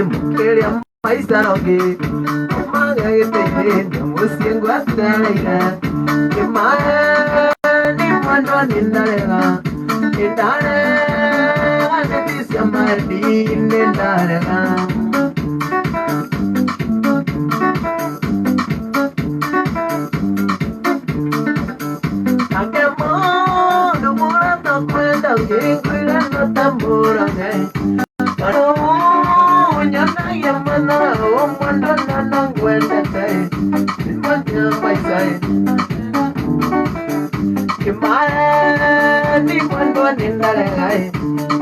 mukeria maisa noge Maga ite musiengo ataleira Kimae ni mwando nindalega Indare anebisya mardi nindalega Kuila no tambura Pero nyana yamana Omwanda nana ngwende Mwanya maisai Kimae ni mwando nindale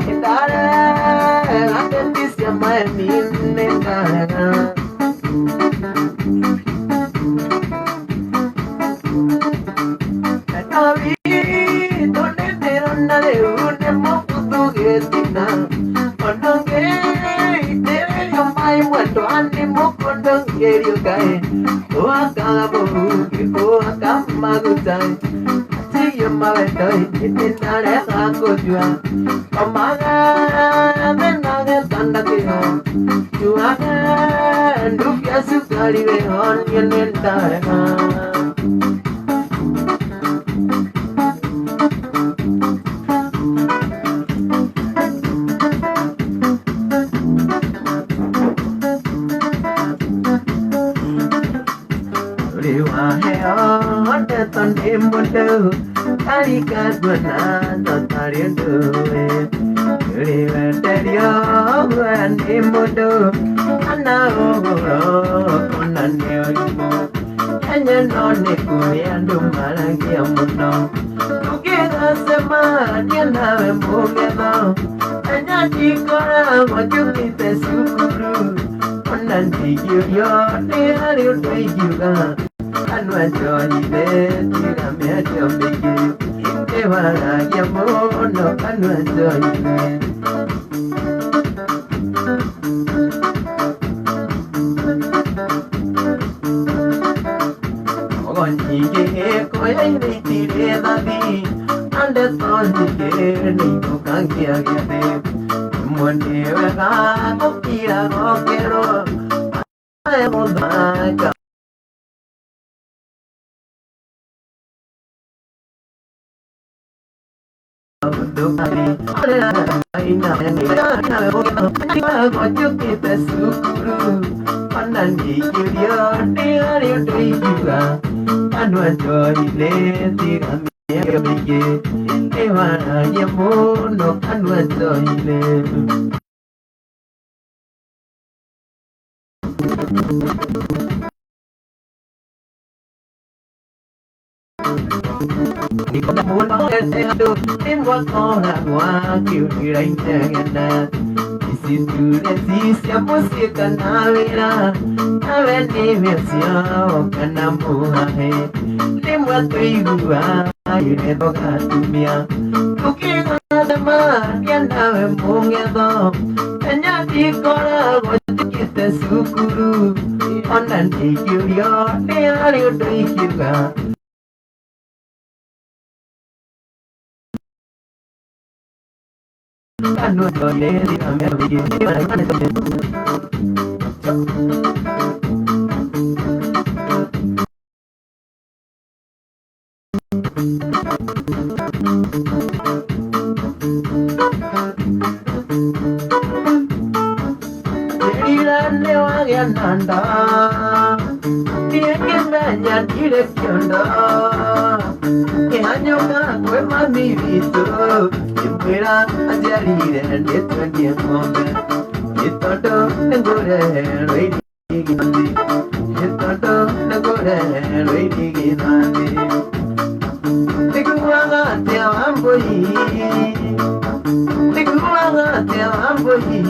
Indale Atendisi ya mae nindale Nabi Une mokutu getina Ononge itere yomai mwendo Ani mokondo ngerio kae Oaka bohuki oaka magutai Ati yomawetoi itinare kakujua Omaga menage tanda kiho Juaga ndufya sukari weho Nyenendare Tonde mundo Karika guna Totarindo Riva terio Ande mundo Ana ogoro Konaneo imo Kanya none Kuyando malagi amuno Tukira sema Nianawe mugeno Kanya chikora Wajukite sukuru Konanti yuyo Nihari utaijuga Anwa joile, tira mea jomiki Inte wala yamono, anwa joile Ogonjige, koya ini tire dadi Ande tonjige, niko kankia gede Mwende wega, kokira gokero Ae modaka Ni có muốn nói em được em qua con là hoa kiểu như đánh đàn thì xin cứ để gì xem muốn xia cần avera ave ni me siao kana muhahe em qua tùy bua như để to cả tumia tu kia nada mà nhân nào em muốn nghe đó em nhớ đi có là gọi tiếng kita sukuru onan thì kiểu yo để ari đôi kia Anu toye di amel bigi di mana mana toye. Jadilah lewat yang anda, dia kena direktur anda. Hanya gue mami itu, Jempera ajari dan dia tuan dia ngombe. Itu tu negara ready gini, itu tu negara ready gini. Tikuanga tiap amboi, tikuanga tiap amboi.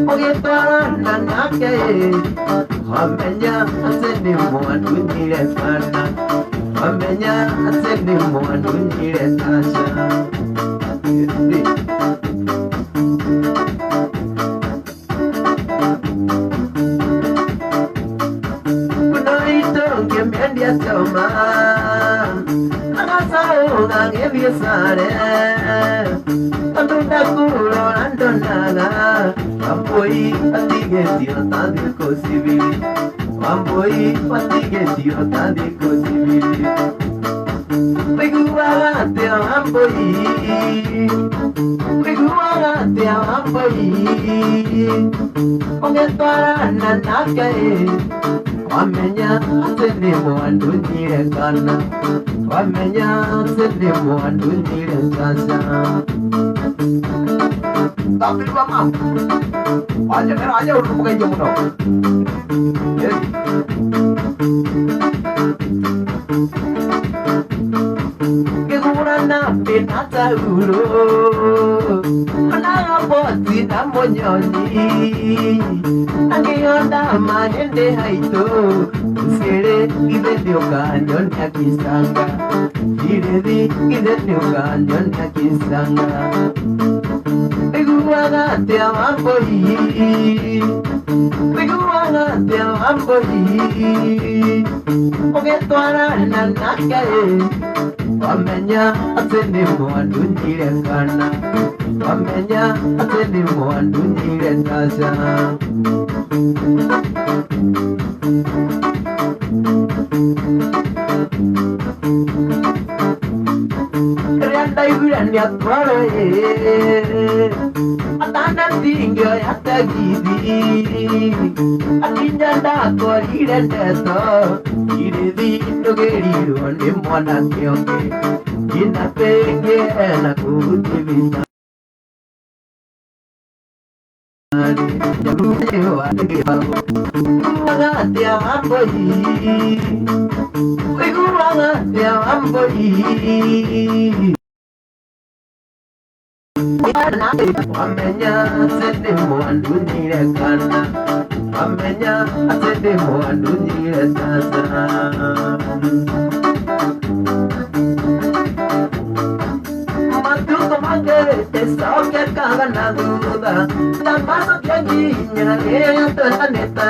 Oke tuan dan nakai, hamenya asal muat bunyi refana. Amenya asende mwana unjire tasha Kunoito kembendia toma Akasao ngangevye sare Andunda kulo andonaga Ambo Wamboi patigeti otandi kosibili. Wamboi patigeti otandi kosibili. Wiguagate wamboi. Wiguagate wamboi. Ongetwarana nakae. Wamenya atene mwandunyire kana. Wamenya atene mwandunyire sasa. Tapi lu mama, aja udah bukan jamu dong. Kegurana binata ulu, menara poti namonyoni, angiyonda manende haito, usere kibedio kanyon yakisanga, kiredi kibedio kanyon yakisanga. Wiguagate wamboi, wiguagate wamboi, ongetwarana nakae. Wamenya atene mwandunyire kana, wamenya atene mwandunyire sasa. Randa ibirani atwaraye, atanda tingo yatagidi, atinjanda korire ndeto, iredi nogeriru ndi mwana kionge, ina penge na kutibisa. Wiguagate wamboi, wiguagate wamboi. Wamenya atende mwandunyire kana, wamenya atende mwandunyire sasa. Matuko mangete soke kanga na duda, namaso kyanginya eto neta.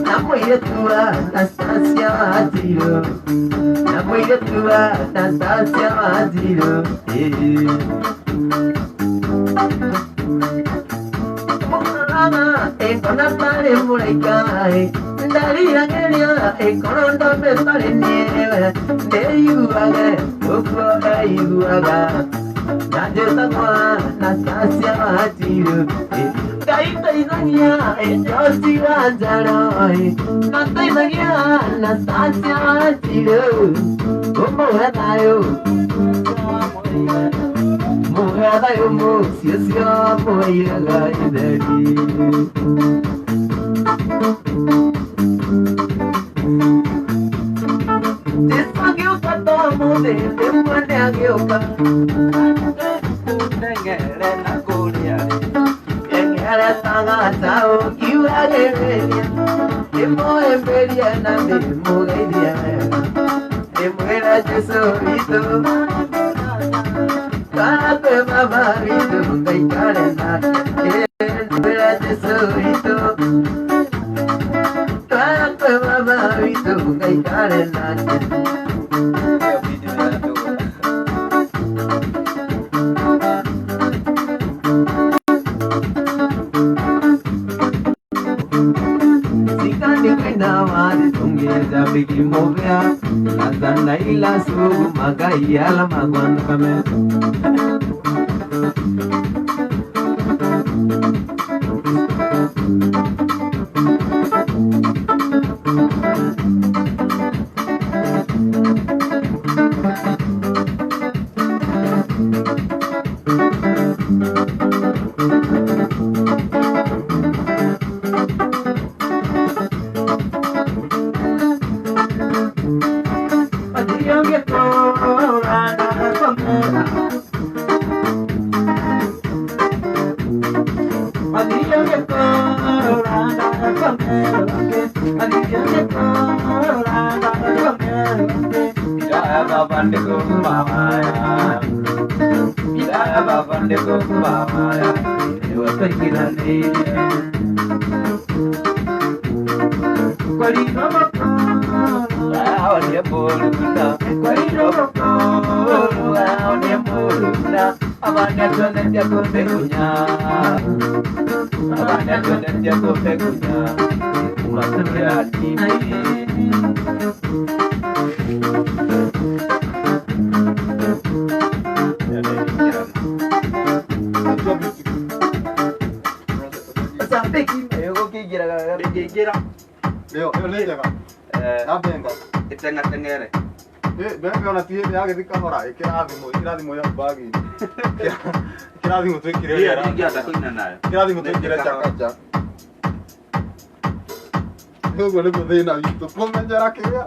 Namoye tua Nastasia Adiro, namoye tua Nastasia Adiro. Econatare murekai, daria geria, econondo bestare nieve, deyuage, ukroga yuaga, najeta kwa Nastasia Adiro. Kaita izania, josi wazaroi, kata izania, Nastasia Adiro. Como hatayo, Mohadayo mo, siya moyaga idari. Desagyo kato mo de temane agyo ka. Nengere na korea, nengere tanga tao kiwage media. Emo emberia na demo gaidia. Emuera jesuito. Kape mamarito kay karena, emuera jesuito. Kape mamarito kay karena. Bigi movia, Azanda ila su magai ala magwan kame. Abana ndio ndio pekunya. Unakwenda TV. Leo nĩnjega na benga Itengatengere. benga ona tie yagĩthika hora ĩkĩrathimũ ya bagi kĩrathimũ twĩkire Ndio ndio kuina nayo. kĩrathimũ twĩkire chakacha ũguo nĩguo thĩna witũ kũmenyera kĩrĩa